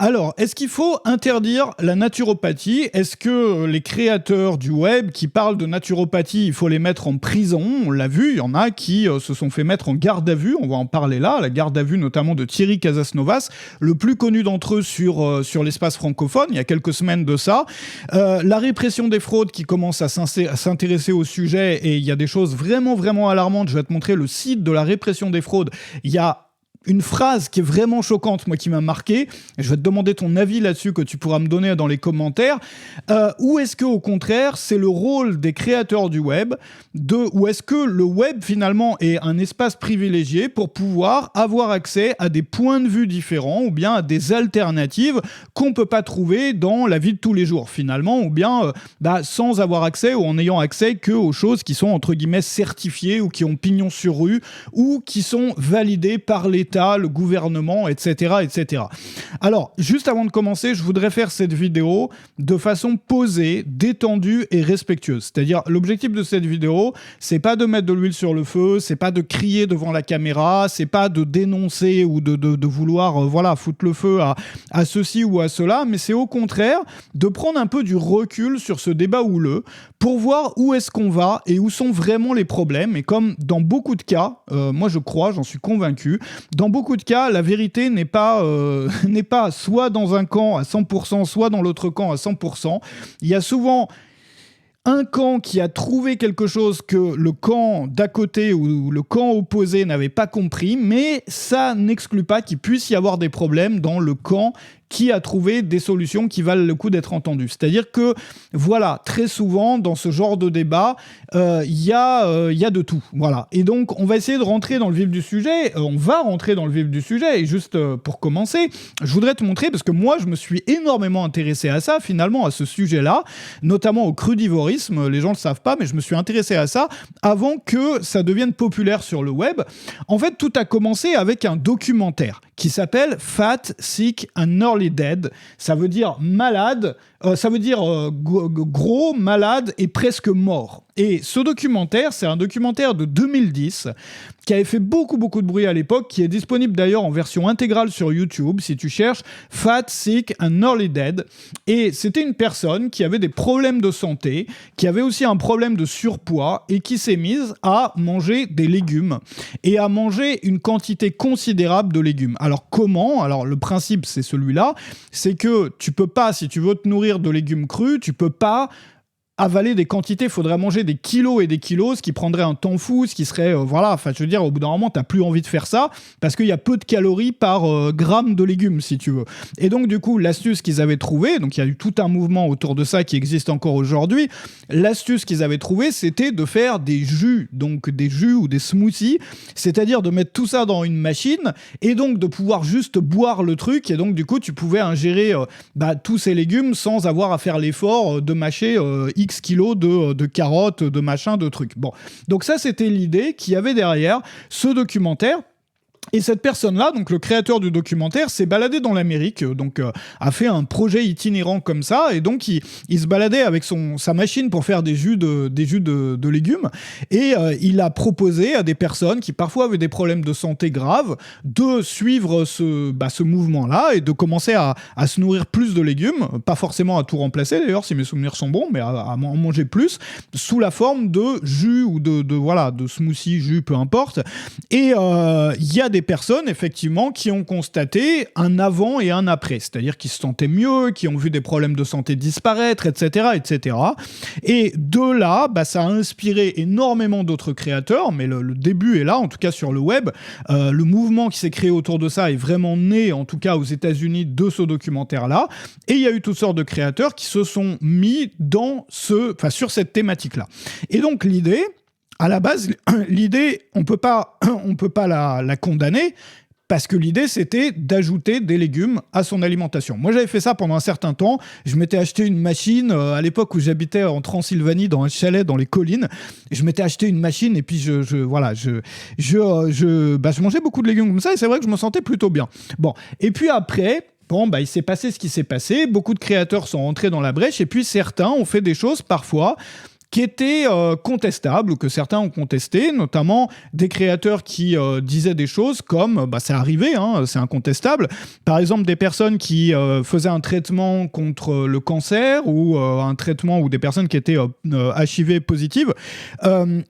Alors, est-ce qu'il faut interdire la naturopathie? Est-ce que les créateurs du web qui parlent de naturopathie, il faut les mettre en prison? On l'a vu, il y en a qui se sont fait mettre en garde à vue, on va en parler là, la garde à vue notamment de Thierry Casasnovas, le plus connu d'entre eux sur l'espace francophone, il y a quelques semaines de ça. La répression des fraudes qui commence à s'intéresser au sujet, et il y a des choses vraiment, vraiment alarmantes. Je vais te montrer le site de la répression des fraudes. Il y a une phrase qui est vraiment choquante, moi, qui m'a marqué. Je vais te demander ton avis là-dessus, que tu pourras me donner dans les commentaires. Ou est-ce que, au contraire, c'est le rôle des créateurs du web ou est-ce que le web, finalement, est un espace privilégié pour pouvoir avoir accès à des points de vue différents ou bien à des alternatives qu'on ne peut pas trouver dans la vie de tous les jours, finalement, ou bien sans avoir accès ou en ayant accès qu'aux choses qui sont, entre guillemets, certifiées ou qui ont pignon sur rue ou qui sont validées par l'État, le gouvernement, etc., etc. Alors, juste avant de commencer, je voudrais faire cette vidéo de façon posée, détendue et respectueuse. C'est-à-dire, l'objectif de cette vidéo, c'est pas de mettre de l'huile sur le feu, c'est pas de crier devant la caméra, c'est pas de dénoncer ou de vouloir foutre le feu à ceci ou à cela, mais c'est au contraire de prendre un peu du recul sur ce débat houleux pour voir où est-ce qu'on va et où sont vraiment les problèmes. Et comme dans beaucoup de cas, moi je crois, j'en suis convaincu, dans beaucoup de cas, la vérité n'est pas soit dans un camp à 100%, soit dans l'autre camp à 100%. Il y a souvent un camp qui a trouvé quelque chose que le camp d'à côté ou le camp opposé n'avait pas compris, mais ça n'exclut pas qu'il puisse y avoir des problèmes dans le camp qui a trouvé des solutions qui valent le coup d'être entendues. C'est-à-dire que, voilà, très souvent, dans ce genre de débat, il y a de tout. Voilà. Et donc, on va essayer de rentrer dans le vif du sujet. On va rentrer dans le vif du sujet. Et juste pour commencer, je voudrais te montrer, parce que moi, je me suis énormément intéressé à ça, finalement, à ce sujet-là, notamment au crudivorisme. Les gens ne le savent pas, mais je me suis intéressé à ça avant que ça devienne populaire sur le web. En fait, tout a commencé avec un documentaire qui s'appelle Fat, Sick and Early Dead. Ça veut dire malade, gros, malade et presque mort. Et ce documentaire, c'est un documentaire de 2010 qui avait fait beaucoup de bruit à l'époque, qui est disponible d'ailleurs en version intégrale sur YouTube si tu cherches Fat, Sick and Early Dead. Et c'était une personne qui avait des problèmes de santé, qui avait aussi un problème de surpoids et qui s'est mise à manger des légumes et à manger une quantité considérable de légumes. Alors comment ? Alors le principe c'est celui-là, c'est que tu peux pas, si tu veux te nourrir de légumes crus, tu peux pas avaler des quantités, il faudrait manger des kilos et des kilos, ce qui prendrait un temps fou, ce qui serait, au bout d'un moment, t'as plus envie de faire ça, parce qu'il y a peu de calories par gramme de légumes, si tu veux. Et donc, du coup, l'astuce qu'ils avaient trouvée, donc il y a eu tout un mouvement autour de ça qui existe encore aujourd'hui, l'astuce qu'ils avaient trouvée, c'était de faire des jus, donc des jus ou des smoothies, c'est-à-dire de mettre tout ça dans une machine, et donc de pouvoir juste boire le truc, et donc, du coup, tu pouvais ingérer tous ces légumes sans avoir à faire l'effort de mâcher X kilos de carottes, de machin, de trucs. Bon, donc ça, c'était l'idée qu'il y avait derrière ce documentaire. Et cette personne-là, donc le créateur du documentaire, s'est baladé dans l'Amérique, a fait un projet itinérant comme ça, et donc il se baladait avec sa machine pour faire des jus de légumes, et il a proposé à des personnes qui parfois avaient des problèmes de santé graves de suivre ce mouvement-là et de commencer à se nourrir plus de légumes, pas forcément à tout remplacer d'ailleurs si mes souvenirs sont bons, mais à en manger plus, sous la forme de jus ou de smoothie, jus, peu importe. Et il y a des personnes, effectivement, qui ont constaté un avant et un après, c'est-à-dire qui se sentaient mieux, qui ont vu des problèmes de santé disparaître, etc., etc. Et de là, ça a inspiré énormément d'autres créateurs, mais le début est là, en tout cas sur le web. Le mouvement qui s'est créé autour de ça est vraiment né, en tout cas aux États-Unis, de ce documentaire-là. Et il y a eu toutes sortes de créateurs qui se sont mis sur cette thématique-là. Et donc l'idée, à la base, on peut pas la condamner, parce que l'idée, c'était d'ajouter des légumes à son alimentation. Moi, j'avais fait ça pendant un certain temps. Je m'étais acheté une machine, à l'époque où j'habitais en Transylvanie, dans un chalet dans les collines. Je m'étais acheté une machine, et puis je mangeais beaucoup de légumes comme ça, et c'est vrai que je me sentais plutôt bien. Bon, et puis après... il s'est passé ce qui s'est passé. Beaucoup de créateurs sont rentrés dans la brèche, et puis certains ont fait des choses, parfois, qui était contestable, ou que certains ont contesté, notamment des créateurs qui disaient des choses comme, c'est arrivé, hein, c'est incontestable, par exemple des personnes qui faisaient un traitement contre le cancer, ou un traitement, ou des personnes qui étaient HIV positives,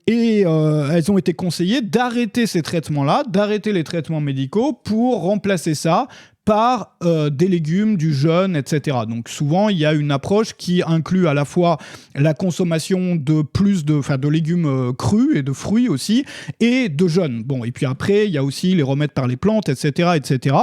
et elles ont été conseillées d'arrêter ces traitements-là, d'arrêter les traitements médicaux pour remplacer ça par des légumes, du jeûne, etc. Donc souvent, il y a une approche qui inclut à la fois la consommation de légumes crus et de fruits aussi, et de jeûne. Bon, et puis après, il y a aussi les remèdes par les plantes, etc., etc.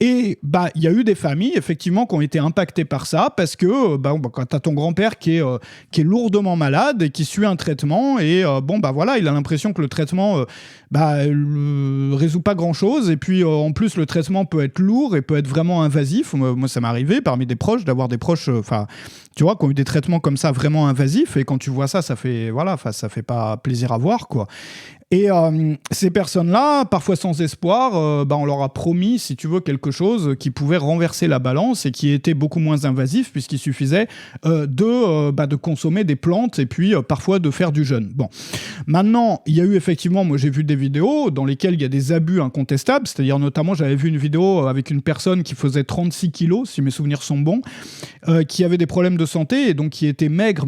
Et il y a eu des familles, effectivement, qui ont été impactées par ça, parce que quand tu as ton grand-père qui est lourdement malade et qui suit un traitement, et il a l'impression que le traitement résout pas grand-chose, et puis en plus, le traitement peut être lourd et peut être vraiment invasif. Moi, ça m'est arrivé, parmi des proches, d'avoir des proches, tu vois, qui ont eu des traitements comme ça vraiment invasifs, et quand tu vois ça, ça fait pas plaisir à voir, quoi. Et ces personnes-là, parfois sans espoir, on leur a promis, si tu veux, quelque chose qui pouvait renverser la balance et qui était beaucoup moins invasif, puisqu'il suffisait de consommer des plantes et puis parfois de faire du jeûne. Bon, maintenant, il y a eu effectivement, moi j'ai vu des vidéos dans lesquelles il y a des abus incontestables, c'est-à-dire notamment j'avais vu une vidéo avec une personne qui faisait 36 kilos, si mes souvenirs sont bons, qui avait des problèmes de santé et donc qui était maigre,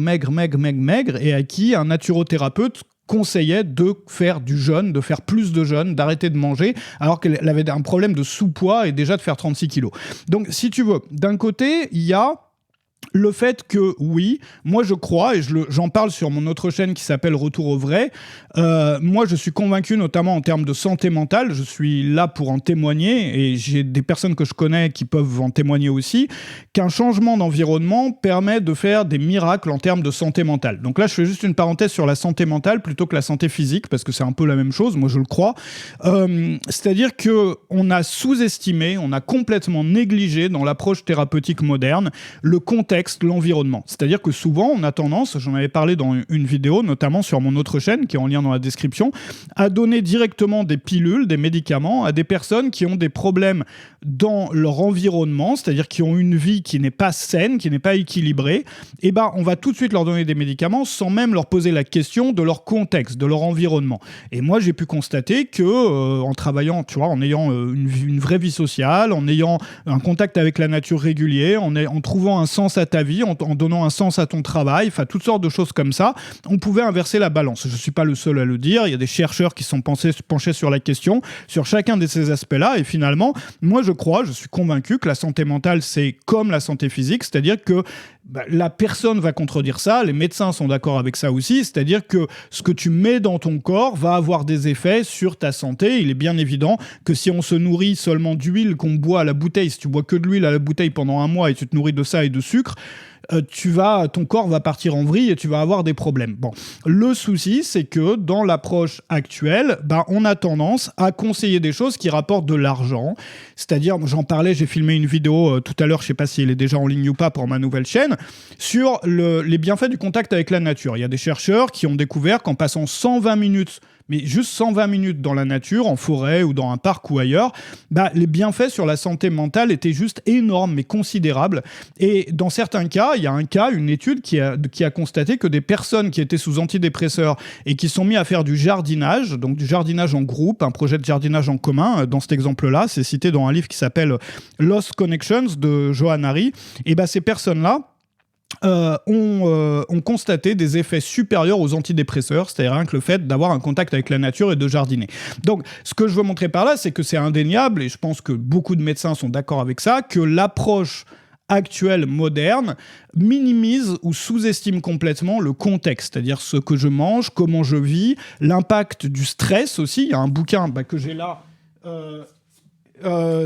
et à qui un naturothérapeute conseillait de faire du jeûne, de faire plus de jeûne, d'arrêter de manger, alors qu'elle avait un problème de sous-poids et déjà de faire 36 kilos. Donc, si tu veux, d'un côté, il y a le fait que, oui, moi je crois, et j'en parle sur mon autre chaîne qui s'appelle Retour au vrai, moi je suis convaincu, notamment en termes de santé mentale, je suis là pour en témoigner, et j'ai des personnes que je connais qui peuvent en témoigner aussi, qu'un changement d'environnement permet de faire des miracles en termes de santé mentale. Donc là je fais juste une parenthèse sur la santé mentale plutôt que la santé physique, parce que c'est un peu la même chose, moi je le crois. C'est-à-dire qu'on a sous-estimé, on a complètement négligé dans l'approche thérapeutique moderne le contexte, l'environnement. C'est-à-dire que souvent, on a tendance, j'en avais parlé dans une vidéo, notamment sur mon autre chaîne, qui est en lien dans la description, à donner directement des pilules, des médicaments à des personnes qui ont des problèmes dans leur environnement, c'est-à-dire qui ont une vie qui n'est pas saine, qui n'est pas équilibrée, et on va tout de suite leur donner des médicaments sans même leur poser la question de leur contexte, de leur environnement. Et moi, j'ai pu constater que, en travaillant, tu vois, en ayant une vraie vie sociale, en ayant un contact avec la nature régulier, en trouvant un sens à ta vie, en donnant un sens à ton travail, enfin toutes sortes de choses comme ça, on pouvait inverser la balance. Je ne suis pas le seul à le dire, il y a des chercheurs qui sont penchés sur la question, sur chacun de ces aspects-là, et finalement, moi je suis convaincu que la santé mentale, c'est comme la santé physique, c'est-à-dire que la personne va contredire ça, les médecins sont d'accord avec ça aussi, c'est-à-dire que ce que tu mets dans ton corps va avoir des effets sur ta santé. Il est bien évident que si on se nourrit seulement d'huile qu'on boit à la bouteille, si tu bois que de l'huile à la bouteille pendant un mois et tu te nourris de ça et de sucre, ton corps va partir en vrille et tu vas avoir des problèmes. Bon, le souci, c'est que dans l'approche actuelle, on a tendance à conseiller des choses qui rapportent de l'argent. C'est-à-dire, j'en parlais, j'ai filmé une vidéo tout à l'heure, je sais pas si elle est déjà en ligne ou pas pour ma nouvelle chaîne, sur les bienfaits du contact avec la nature. Il y a des chercheurs qui ont découvert qu'en passant 120 minutes, mais juste 120 minutes dans la nature, en forêt ou dans un parc ou ailleurs, les bienfaits sur la santé mentale étaient juste énormes, mais considérables. Et dans certains cas, il y a une étude qui a constaté que des personnes qui étaient sous antidépresseurs et qui sont mis à faire du jardinage, donc du jardinage en groupe, un projet de jardinage en commun, dans cet exemple-là, c'est cité dans un livre qui s'appelle Lost Connections de Johann Hari, et ces personnes-là, ont constaté des effets supérieurs aux antidépresseurs, c'est-à-dire rien que le fait d'avoir un contact avec la nature et de jardiner. Donc, ce que je veux montrer par là, c'est que c'est indéniable, et je pense que beaucoup de médecins sont d'accord avec ça, que l'approche actuelle, moderne, minimise ou sous-estime complètement le contexte, c'est-à-dire ce que je mange, comment je vis, l'impact du stress aussi. Il y a un bouquin que j'ai là...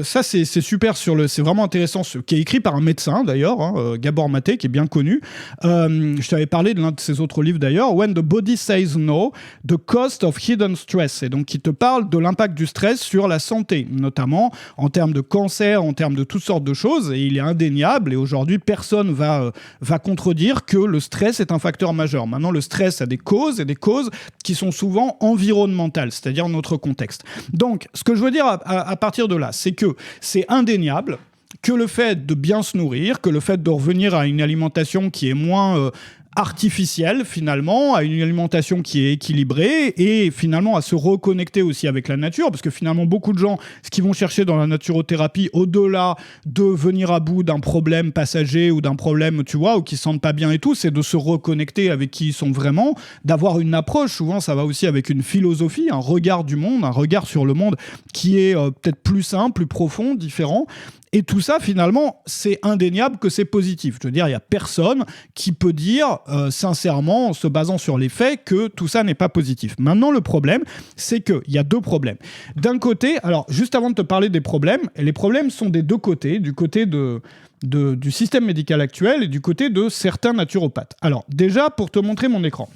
ça c'est super c'est vraiment intéressant, qui est écrit par un médecin d'ailleurs, Gabor Maté, qui est bien connu. Je t'avais parlé de l'un de ses autres livres d'ailleurs, When the Body Says No, The Cost of Hidden Stress, et donc qui te parle de l'impact du stress sur la santé, notamment en termes de cancer, en termes de toutes sortes de choses, et il est indéniable, et aujourd'hui personne va contredire que le stress est un facteur majeur. Maintenant, le stress a des causes, et des causes qui sont souvent environnementales, c'est-à-dire notre contexte. Donc, ce que je veux dire à partir de là, c'est que c'est indéniable que le fait de bien se nourrir, que le fait de revenir à une alimentation qui est moins artificielle finalement, à une alimentation qui est équilibrée et finalement à se reconnecter aussi avec la nature, parce que finalement beaucoup de gens, ce qu'ils vont chercher dans la naturothérapie, au-delà de venir à bout d'un problème passager ou d'un problème, tu vois, ou qui se sentent pas bien et tout, c'est de se reconnecter avec qui ils sont vraiment, d'avoir une approche, souvent ça va aussi avec une philosophie, un regard du monde, un regard sur le monde qui est peut-être plus simple, plus profond, différent. Et tout ça, finalement, c'est indéniable que c'est positif. Je veux dire, il n'y a personne qui peut dire, sincèrement, en se basant sur les faits, que tout ça n'est pas positif. Maintenant, le problème, c'est qu'il y a deux problèmes. D'un côté, alors, juste avant de te parler des problèmes, les problèmes sont des deux côtés, du côté du système médical actuel et du côté de certains naturopathes. Alors, déjà, pour te montrer mon écran.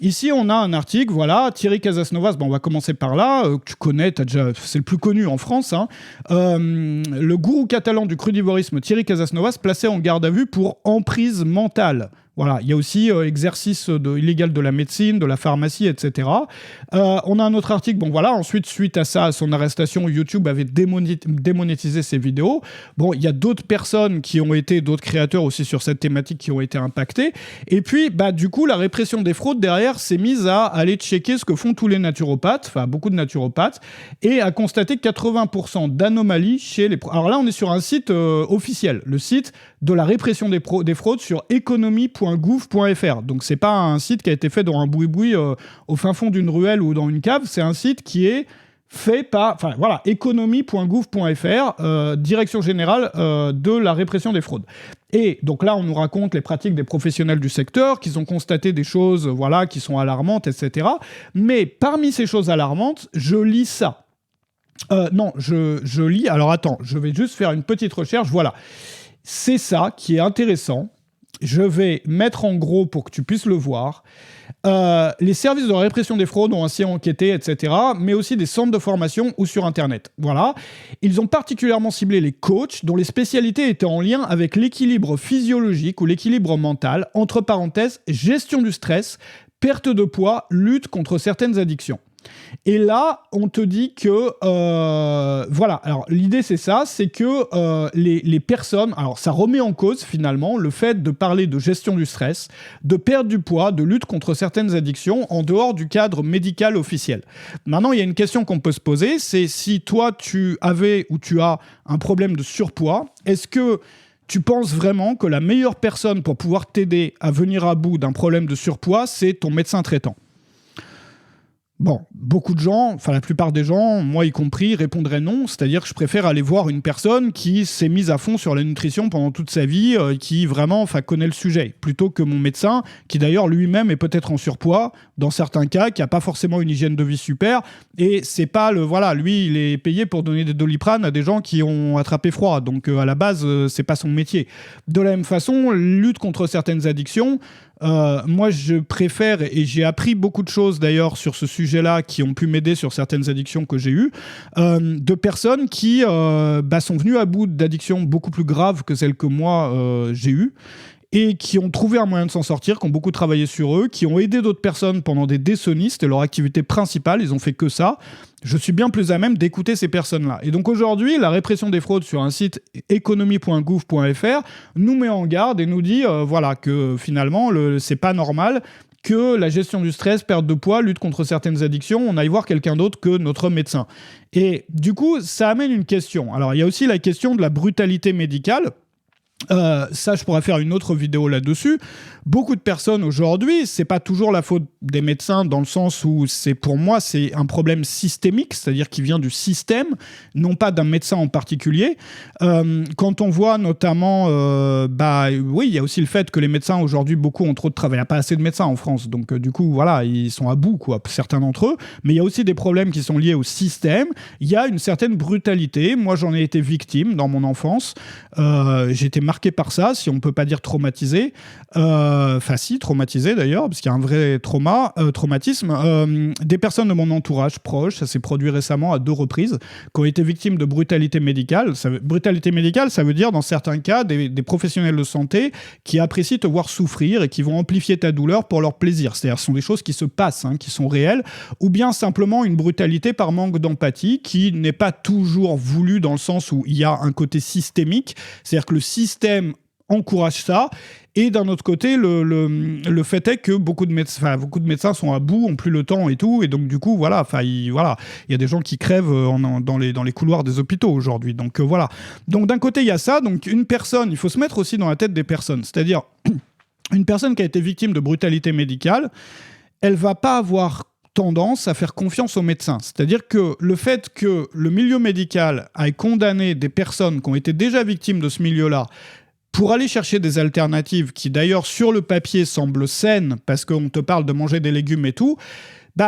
Ici, on a un article, voilà, Thierry Casasnovas, bon, on va commencer par là, que tu connais, c'est le plus connu en France, hein. Le gourou catalan du crudivorisme, Thierry Casasnovas, placé en garde à vue pour emprise mentale. Voilà, il y a aussi exercice illégal de la médecine, de la pharmacie, etc. On a un autre article, bon voilà, ensuite, suite à ça, à son arrestation, YouTube avait démonétisé ses vidéos. Bon, il y a d'autres personnes qui ont été, d'autres créateurs aussi sur cette thématique qui ont été impactés. Et puis, bah, du coup, la répression des fraudes derrière s'est mise à aller checker ce que font tous les naturopathes, enfin beaucoup de naturopathes, et à constater 80% d'anomalies chez les... Alors là, on est sur un site officiel, le site de la répression des fraudes sur économie.gouv.fr. Donc c'est pas un site qui a été fait dans un boui-boui au fin fond d'une ruelle ou dans une cave, c'est un site qui est fait par, enfin voilà, économie.gouv.fr, Direction générale de la répression des fraudes. Et donc là, on nous raconte les pratiques des professionnels du secteur, qu'ils ont constaté des choses, voilà, qui sont alarmantes, etc. Mais parmi ces choses alarmantes, je lis ça. Non, je lis... Alors attends, je vais juste faire une petite recherche, voilà. C'est ça qui est intéressant. Je vais mettre en gros pour que tu puisses le voir. Les services de répression des fraudes ont ainsi enquêté, etc., mais aussi des centres de formation ou sur Internet. Voilà. Ils ont particulièrement ciblé les coachs dont les spécialités étaient en lien avec l'équilibre physiologique ou l'équilibre mental, entre parenthèses, gestion du stress, perte de poids, lutte contre certaines addictions. Et là, on te dit que... voilà, alors l'idée c'est ça, c'est que les personnes... Alors ça remet en cause finalement le fait de parler de gestion du stress, de perte du poids, de lutte contre certaines addictions en dehors du cadre médical officiel. Maintenant, il y a une question qu'on peut se poser, c'est si toi tu avais ou tu as un problème de surpoids, est-ce que tu penses vraiment que la meilleure personne pour pouvoir t'aider à venir à bout d'un problème de surpoids, c'est ton médecin traitant ? Bon, beaucoup de gens, enfin la plupart des gens, moi y compris, répondraient non. C'est-à-dire que je préfère aller voir une personne qui s'est mise à fond sur la nutrition pendant toute sa vie, qui vraiment connaît le sujet, plutôt que mon médecin, qui d'ailleurs lui-même est peut-être en surpoids, dans certains cas, qui n'a pas forcément une hygiène de vie super. Et c'est pas le... Voilà, lui, il est payé pour donner des Doliprane à des gens qui ont attrapé froid. Donc à la base, c'est pas son métier. De la même façon, lutte contre certaines addictions... moi je préfère, et j'ai appris beaucoup de choses d'ailleurs sur ce sujet-là qui ont pu m'aider sur certaines addictions que j'ai eues, de personnes qui sont venues à bout d'addictions beaucoup plus graves que celles que moi j'ai eues, et qui ont trouvé un moyen de s'en sortir, qui ont beaucoup travaillé sur eux, qui ont aidé d'autres personnes pendant des décennies, c'était leur activité principale, ils ont fait que ça. Je suis bien plus à même d'écouter ces personnes-là. Et donc aujourd'hui, la répression des fraudes sur un site économie.gouv.fr nous met en garde et nous dit voilà, que finalement, c'est pas normal que la gestion du stress, perte de poids, lutte contre certaines addictions, on aille voir quelqu'un d'autre que notre médecin. Et du coup, ça amène une question. Alors, il y a aussi la question de la brutalité médicale. Ça, je pourrais faire une autre vidéo là-dessus. Beaucoup de personnes aujourd'hui, c'est pas toujours la faute des médecins dans le sens où pour moi, c'est un problème systémique, c'est-à-dire qui vient du système, non pas d'un médecin en particulier. Quand on voit notamment, oui, il y a aussi le fait que les médecins aujourd'hui, beaucoup ont trop de travail. Il n'y a pas assez de médecins en France, donc du coup, voilà, ils sont à bout, quoi, certains d'entre eux. Mais il y a aussi des problèmes qui sont liés au système. Il y a une certaine brutalité. Moi, j'en ai été victime dans mon enfance. J'ai été marqué par ça, si on ne peut pas dire traumatisé. Enfin si, traumatisé d'ailleurs, parce qu'il y a un vrai traumatisme. Des personnes de mon entourage proche, ça s'est produit récemment à 2 reprises, qui ont été victimes de brutalité médicale. Brutalité médicale, ça veut dire dans certains cas des professionnels de santé qui apprécient te voir souffrir et qui vont amplifier ta douleur pour leur plaisir. C'est-à-dire ce sont des choses qui se passent, qui sont réelles, ou bien simplement une brutalité par manque d'empathie qui n'est pas toujours voulue dans le sens où il y a un côté systémique, c'est-à-dire que le système encourage ça. Et d'un autre côté, le fait est que beaucoup de médecins sont à bout, ont plus le temps et tout, et donc du coup, voilà, il y a des gens qui crèvent dans les couloirs des hôpitaux aujourd'hui. Donc voilà. Donc d'un côté, il y a ça. Donc une personne, il faut se mettre aussi dans la tête des personnes. C'est-à-dire, une personne qui a été victime de brutalité médicale, elle va pas avoir tendance à faire confiance aux médecins. C'est-à-dire que le fait que le milieu médical ait condamné des personnes qui ont été déjà victimes de ce milieu-là pour aller chercher des alternatives qui d'ailleurs sur le papier semblent saines parce qu'on te parle de manger des légumes et tout,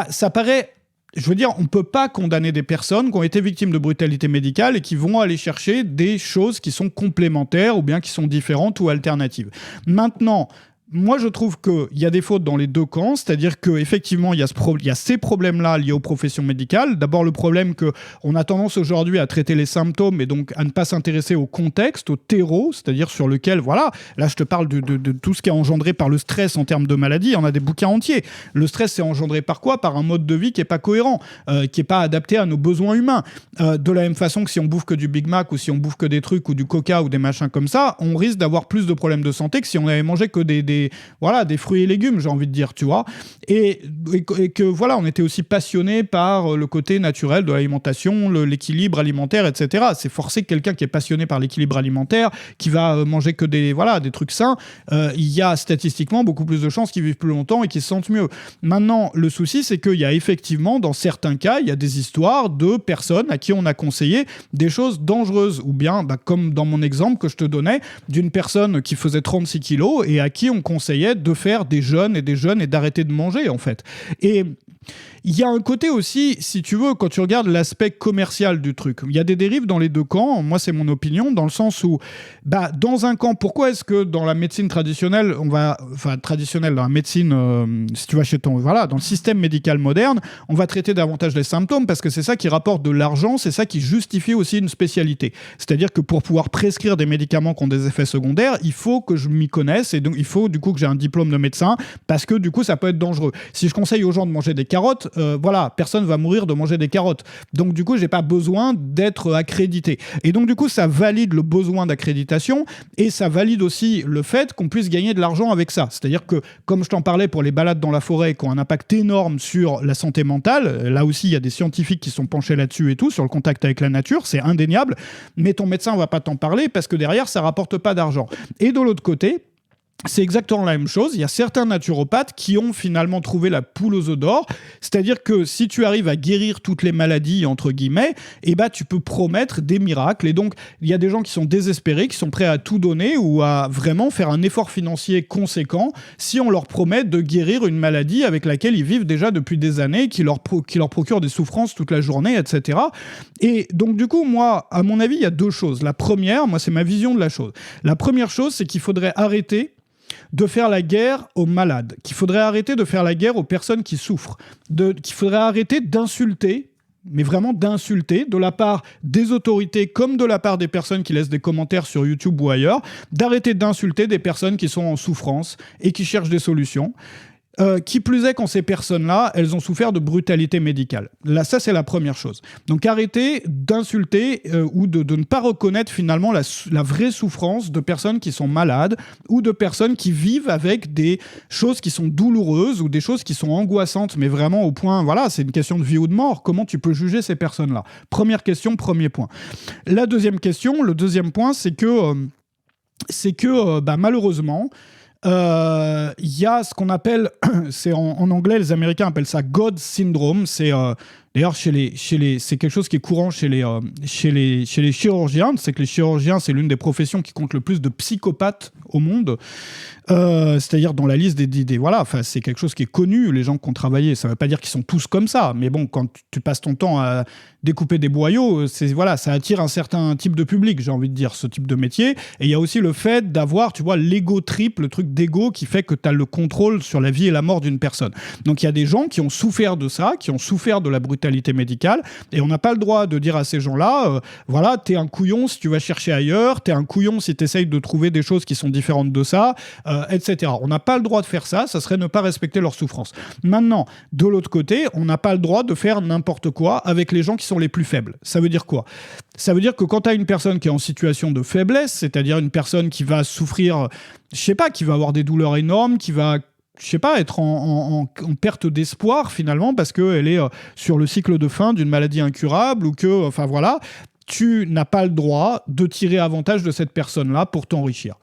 ça paraît... Je veux dire, on ne peut pas condamner des personnes qui ont été victimes de brutalité médicale et qui vont aller chercher des choses qui sont complémentaires ou bien qui sont différentes ou alternatives. Maintenant, moi, je trouve qu'il y a des fautes dans les deux camps, c'est-à-dire qu'effectivement, il y a ces problèmes-là liés aux professions médicales. D'abord, le problème qu'on a tendance aujourd'hui à traiter les symptômes et donc à ne pas s'intéresser au contexte, au terreau, c'est-à-dire sur lequel, voilà, là, je te parle de tout ce qui est engendré par le stress en termes de maladie. On a des bouquins entiers. Le stress, c'est engendré par quoi ? Par un mode de vie qui n'est pas cohérent, qui n'est pas adapté à nos besoins humains. De la même façon que si on bouffe que du Big Mac ou si on bouffe que des trucs ou du Coca ou des machins comme ça, on risque d'avoir plus de problèmes de santé que si on avait mangé que des fruits et légumes, j'ai envie de dire, tu vois. Et que, voilà, on était aussi passionné par le côté naturel de l'alimentation, l'équilibre alimentaire, etc. C'est forcé que quelqu'un qui est passionné par l'équilibre alimentaire, qui va manger que des trucs sains, il y a statistiquement beaucoup plus de chances qu'ils vivent plus longtemps et qu'ils se sentent mieux. Maintenant, le souci, c'est qu'il y a effectivement, dans certains cas, il y a des histoires de personnes à qui on a conseillé des choses dangereuses, ou bien, comme dans mon exemple que je te donnais, d'une personne qui faisait 36 kilos et à qui on conseillait de faire des jeûnes et d'arrêter de manger, en fait. Et il y a un côté aussi, si tu veux, quand tu regardes l'aspect commercial du truc, il y a des dérives dans les deux camps, moi c'est mon opinion, dans le sens où, dans un camp, pourquoi est-ce que dans la médecine traditionnelle, dans la médecine, si tu vas chez dans le système médical moderne, on va traiter davantage les symptômes, parce que c'est ça qui rapporte de l'argent, c'est ça qui justifie aussi une spécialité. C'est-à-dire que pour pouvoir prescrire des médicaments qui ont des effets secondaires, il faut que je m'y connaisse, et donc il faut du coup que j'ai un diplôme de médecin, parce que du coup ça peut être dangereux. Si je conseille aux gens de manger des carottes, personne va mourir de manger des carottes. Donc du coup, j'ai pas besoin d'être accrédité. Et donc du coup, ça valide le besoin d'accréditation et ça valide aussi le fait qu'on puisse gagner de l'argent avec ça. C'est-à-dire que, comme je t'en parlais pour les balades dans la forêt qui ont un impact énorme sur la santé mentale, là aussi, il y a des scientifiques qui sont penchés là-dessus et tout, sur le contact avec la nature, c'est indéniable, mais ton médecin va pas t'en parler parce que derrière, ça rapporte pas d'argent. Et de l'autre côté, c'est exactement la même chose. Il y a certains naturopathes qui ont finalement trouvé la poule aux œufs d'or. C'est-à-dire que si tu arrives à guérir toutes les maladies, entre guillemets, tu peux promettre des miracles. Et donc, il y a des gens qui sont désespérés, qui sont prêts à tout donner ou à vraiment faire un effort financier conséquent si on leur promet de guérir une maladie avec laquelle ils vivent déjà depuis des années, qui leur procure des souffrances toute la journée, etc. Et donc, du coup, moi, à mon avis, il y a deux choses. La première, moi, c'est ma vision de la chose. La première chose, c'est qu'il faudrait arrêter de faire la guerre aux malades, qu'il faudrait arrêter de faire la guerre aux personnes qui souffrent, qu'il faudrait arrêter d'insulter, mais vraiment d'insulter, de la part des autorités comme de la part des personnes qui laissent des commentaires sur YouTube ou ailleurs, d'arrêter d'insulter des personnes qui sont en souffrance et qui cherchent des solutions. Qui plus est quand ces personnes-là, elles ont souffert de brutalité médicale. Là, ça, c'est la première chose. Donc, arrêtez d'insulter ou de ne pas reconnaître finalement la vraie souffrance de personnes qui sont malades ou de personnes qui vivent avec des choses qui sont douloureuses ou des choses qui sont angoissantes, mais vraiment au point, c'est une question de vie ou de mort. Comment tu peux juger ces personnes-là ? Première question, premier point. La deuxième question, le deuxième point, c'est que malheureusement, il y a ce qu'on appelle, c'est en anglais, les Américains appellent ça God Syndrome. C'est d'ailleurs c'est quelque chose qui est courant chez les chirurgiens. C'est que les chirurgiens, c'est l'une des professions qui compte le plus de psychopathes au monde. C'est-à-dire dans la liste c'est quelque chose qui est connu. Les gens qui ont travaillé, ça ne veut pas dire qu'ils sont tous comme ça, mais bon, quand tu passes ton temps à découper des boyaux, ça attire un certain type de public, j'ai envie de dire, ce type de métier. Et il y a aussi le fait d'avoir, l'ego trip, le truc d'ego qui fait que tu as le contrôle sur la vie et la mort d'une personne. Donc il y a des gens qui ont souffert de ça, qui ont souffert de la brutalité brutalité médicale. Et on n'a pas le droit de dire à ces gens-là, voilà, t'es un couillon si tu vas chercher ailleurs, t'es un couillon si t'essayes de trouver des choses qui sont différentes de ça, etc. On n'a pas le droit de faire ça, ça serait ne pas respecter leur souffrance. Maintenant, de l'autre côté, on n'a pas le droit de faire n'importe quoi avec les gens qui sont les plus faibles. Ça veut dire quoi ? Ça veut dire que quand tu as une personne qui est en situation de faiblesse, c'est-à-dire une personne qui va souffrir, je sais pas, qui va avoir des douleurs énormes, qui va, je sais pas, être en perte d'espoir finalement parce qu'elle est sur le cycle de fin d'une maladie incurable ou que, enfin voilà, tu n'as pas le droit de tirer avantage de cette personne-là pour t'enrichir.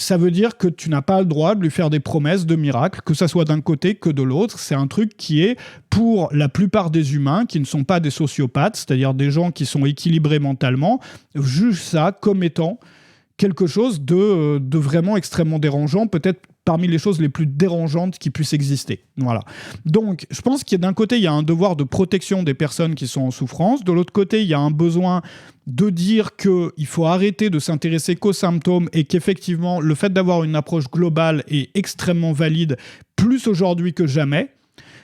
Ça veut dire que tu n'as pas le droit de lui faire des promesses de miracles, que ça soit d'un côté que de l'autre. C'est un truc qui est, pour la plupart des humains, qui ne sont pas des sociopathes, c'est-à-dire des gens qui sont équilibrés mentalement, jugent ça comme étant quelque chose de vraiment extrêmement dérangeant, peut-être parmi les choses les plus dérangeantes qui puissent exister. Voilà. Donc, je pense qu'il y a d'un côté, il y a un devoir de protection des personnes qui sont en souffrance. De l'autre côté, il y a un besoin de dire qu'il faut arrêter de s'intéresser qu'aux symptômes et qu'effectivement, le fait d'avoir une approche globale est extrêmement valide, plus aujourd'hui que jamais.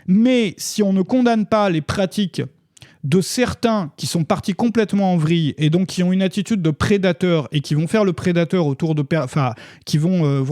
Mais si on ne condamne pas les pratiques de certains qui sont partis complètement en vrille et donc qui ont une attitude de prédateur et qui vont faire le prédateur autour de... qui vont,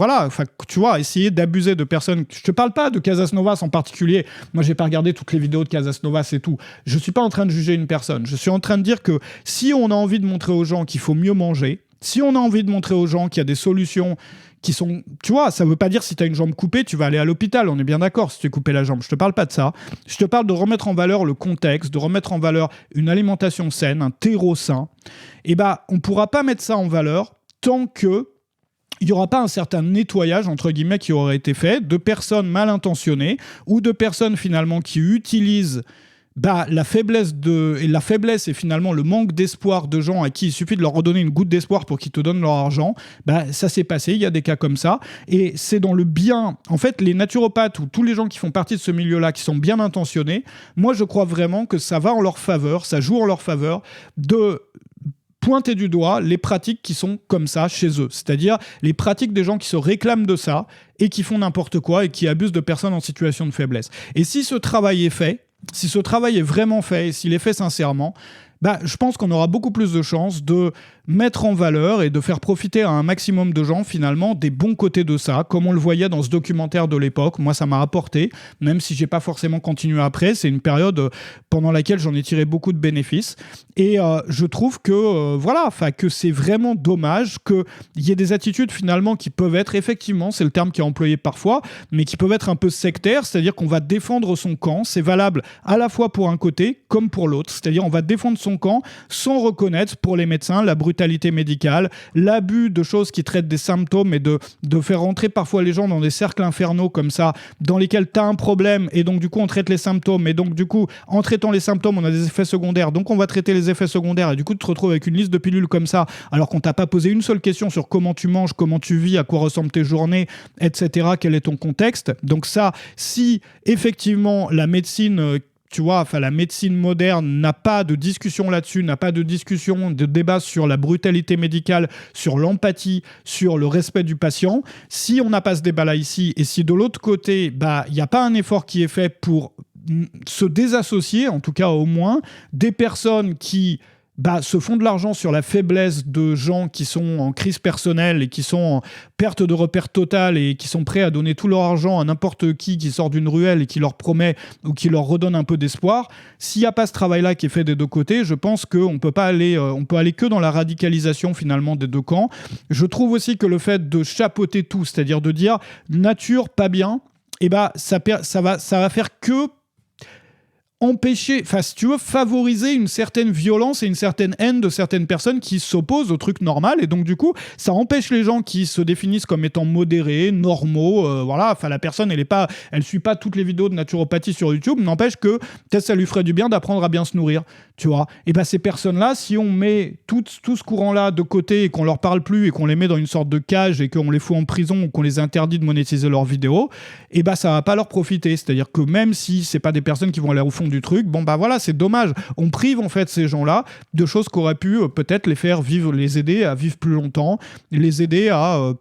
tu vois, essayer d'abuser de personnes... Je te parle pas de Casas Novas en particulier. Moi, j'ai pas regardé toutes les vidéos de Casas Novas et tout. Je suis pas en train de juger une personne. Je suis en train de dire que si on a envie de montrer aux gens qu'il faut mieux manger, si on a envie de montrer aux gens qu'il y a des solutions qui sont... Tu vois, ça veut pas dire si tu as une jambe coupée, tu vas aller à l'hôpital, on est bien d'accord, si tu es coupé la jambe. Je te parle pas de ça. Je te parle de remettre en valeur le contexte, de remettre en valeur une alimentation saine, un terreau sain. Et on pourra pas mettre ça en valeur tant que il n'y aura pas un certain nettoyage, entre guillemets, qui aurait été fait de personnes mal intentionnées ou de personnes, finalement, qui utilisent la faiblesse et finalement le manque d'espoir de gens à qui il suffit de leur redonner une goutte d'espoir pour qu'ils te donnent leur argent, ça s'est passé, il y a des cas comme ça, et c'est dans le bien. En fait, les naturopathes ou tous les gens qui font partie de ce milieu-là, qui sont bien intentionnés, moi je crois vraiment que ça va en leur faveur, ça joue en leur faveur de pointer du doigt les pratiques qui sont comme ça chez eux, c'est-à-dire les pratiques des gens qui se réclament de ça et qui font n'importe quoi et qui abusent de personnes en situation de faiblesse. Et si ce travail est fait, si ce travail est vraiment fait et s'il est fait sincèrement, je pense qu'on aura beaucoup plus de chances de mettre en valeur et de faire profiter à un maximum de gens finalement des bons côtés de ça, comme on le voyait dans ce documentaire de l'époque. Moi, ça m'a apporté, même si j'ai pas forcément continué après. C'est une période pendant laquelle j'en ai tiré beaucoup de bénéfices. Et je trouve que que c'est vraiment dommage qu'il y ait des attitudes finalement qui peuvent être, effectivement, c'est le terme qui est employé parfois, mais qui peuvent être un peu sectaires, c'est-à-dire qu'on va défendre son camp. C'est valable à la fois pour un côté comme pour l'autre, c'est-à-dire on va défendre son camp sans reconnaître pour les médecins la brutalité médicale, l'abus de choses qui traitent des symptômes et de faire rentrer parfois les gens dans des cercles infernaux comme ça, dans lesquels tu as un problème et donc du coup on traite les symptômes et donc du coup en traitant les symptômes on a des effets secondaires, donc on va traiter les effets secondaires et du coup tu te retrouves avec une liste de pilules comme ça alors qu'on t'a pas posé une seule question sur comment tu manges, comment tu vis, à quoi ressemblent tes journées, etc. Quel est ton contexte. Donc ça, si effectivement la médecine la médecine moderne n'a pas de discussion là-dessus, n'a pas de discussion, de débat sur la brutalité médicale, sur l'empathie, sur le respect du patient. Si on n'a pas ce débat-là ici, et si de l'autre côté, il n'y a pas un effort qui est fait pour se désassocier, en tout cas au moins, des personnes qui se font de l'argent sur la faiblesse de gens qui sont en crise personnelle et qui sont en perte de repère totale et qui sont prêts à donner tout leur argent à n'importe qui sort d'une ruelle et qui leur promet ou qui leur redonne un peu d'espoir. S'il n'y a pas ce travail-là qui est fait des deux côtés, je pense qu'on peut pas aller, on peut aller que dans la radicalisation finalement des deux camps. Je trouve aussi que le fait de chapeauter tout, c'est-à-dire de dire nature pas bien, ça va faire que empêcher, si tu veux, favoriser une certaine violence et une certaine haine de certaines personnes qui s'opposent au truc normal, et donc du coup ça empêche les gens qui se définissent comme étant modérés, normaux, la personne elle suit pas toutes les vidéos de naturopathie sur YouTube, n'empêche que peut-être ça lui ferait du bien d'apprendre à bien se nourrir, tu vois. Et ces personnes-là, si on met tout ce courant-là de côté et qu'on leur parle plus et qu'on les met dans une sorte de cage et qu'on les fout en prison ou qu'on les interdit de monétiser leurs vidéos, ça va pas leur profiter. C'est-à-dire que même si c'est pas des personnes qui vont aller au fond du truc, c'est dommage. On prive en fait ces gens-là de choses qu'auraient pu peut-être les faire vivre, les aider à vivre plus longtemps, les aider à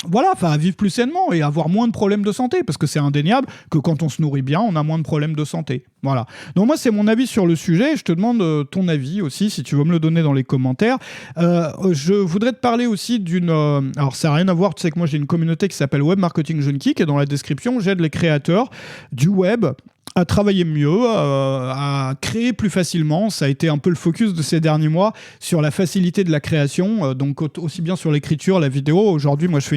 voilà, enfin, à vivre plus sainement et avoir moins de problèmes de santé, parce que c'est indéniable que quand on se nourrit bien, on a moins de problèmes de santé. Voilà. Donc moi, c'est mon avis sur le sujet. Je te demande ton avis aussi, si tu veux me le donner dans les commentaires. Je voudrais te parler aussi d'une... alors, ça n'a rien à voir, tu sais que moi, j'ai une communauté qui s'appelle Web Marketing Junkie, qui est dans la description. J'aide les créateurs du web à travailler mieux, à créer plus facilement. Ça a été un peu le focus de ces derniers mois sur la facilité de la création, donc aussi bien sur l'écriture, la vidéo. Aujourd'hui, moi, je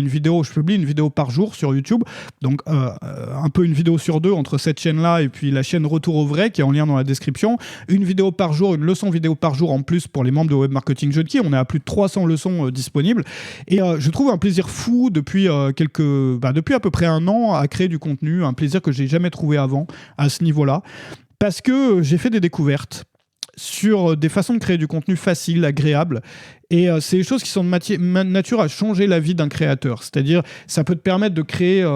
publie une vidéo par jour sur YouTube, donc un peu une vidéo sur deux entre cette chaîne-là et puis la chaîne Retour au Vrai, qui est en lien dans la description. Une vidéo par jour, une leçon vidéo par jour en plus pour les membres de Web Marketing Junkie. On est à plus de 300 leçons disponibles. Et je trouve un plaisir fou depuis à peu près un an à créer du contenu, un plaisir que j'ai jamais trouvé avant à ce niveau-là, parce que j'ai fait des découvertes sur des façons de créer du contenu facile, agréable. Et c'est des choses qui sont de nature à changer la vie d'un créateur. C'est-à-dire, ça peut te permettre de créer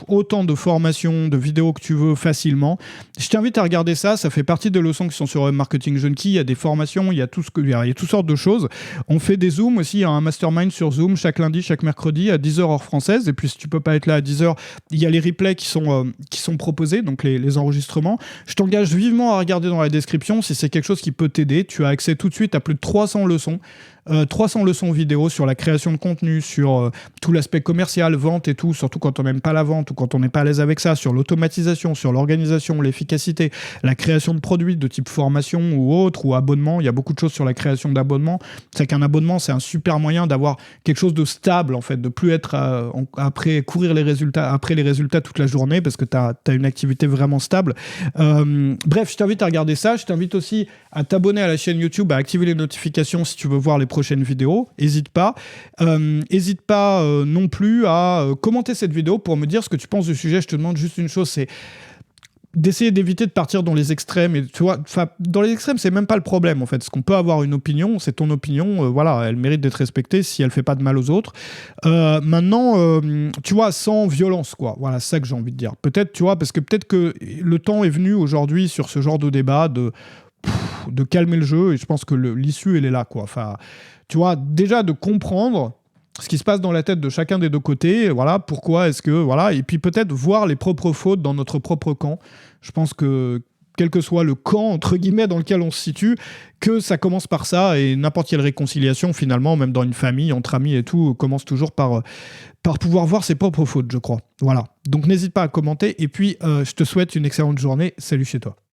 autant de formations, de vidéos que tu veux facilement. Je t'invite à regarder ça. Ça fait partie des leçons qui sont sur Web Marketing Junkie. Il y a des formations, il y a toutes sortes de choses. On fait des Zooms aussi. Il y a un mastermind sur Zoom chaque lundi, chaque mercredi à 10h heure française. Et puis, si tu peux pas être là à 10h, il y a les replays qui sont proposés, donc les enregistrements. Je t'engage vivement à regarder dans la description si c'est quelque chose qui peut t'aider. Tu as accès tout de suite à plus de 300 leçons. 300 leçons vidéo sur la création de contenu, sur tout l'aspect commercial, vente et tout, surtout quand on n'aime pas la vente ou quand on n'est pas à l'aise avec ça, sur l'automatisation, sur l'organisation, l'efficacité, la création de produits de type formation ou autre, ou abonnement. Il y a beaucoup de choses sur la création d'abonnements. C'est qu'un abonnement, c'est un super moyen d'avoir quelque chose de stable, en fait, de plus être après courir les résultats toute la journée, parce que tu as une activité vraiment stable. Bref, je t'invite à regarder ça. Je t'invite aussi à t'abonner à la chaîne YouTube, à activer les notifications si tu veux voir les prochaines vidéos. N'hésite pas. N'hésite pas non plus à commenter cette vidéo pour me dire ce que tu penses du sujet. Je te demande juste une chose, c'est d'essayer d'éviter de partir dans les extrêmes. Et tu vois, dans les extrêmes, c'est même pas le problème, en fait. Ce qu'on peut avoir une opinion, c'est ton opinion. Voilà, elle mérite d'être respectée si elle fait pas de mal aux autres. Maintenant, tu vois, sans violence, quoi. Voilà, c'est ça que j'ai envie de dire. Peut-être, tu vois, parce que peut-être que le temps est venu aujourd'hui sur ce genre de débat de calmer le jeu, et je pense que l'issue, elle est là, quoi. Enfin, tu vois, déjà de comprendre ce qui se passe dans la tête de chacun des deux côtés, voilà, pourquoi est-ce que, voilà, et puis peut-être voir les propres fautes dans notre propre camp. Je pense que, quel que soit le camp, entre guillemets, dans lequel on se situe, que ça commence par ça, et n'importe quelle réconciliation, finalement, même dans une famille, entre amis et tout, commence toujours par pouvoir voir ses propres fautes, je crois. Voilà. Donc n'hésite pas à commenter, et puis je te souhaite une excellente journée. Salut chez toi.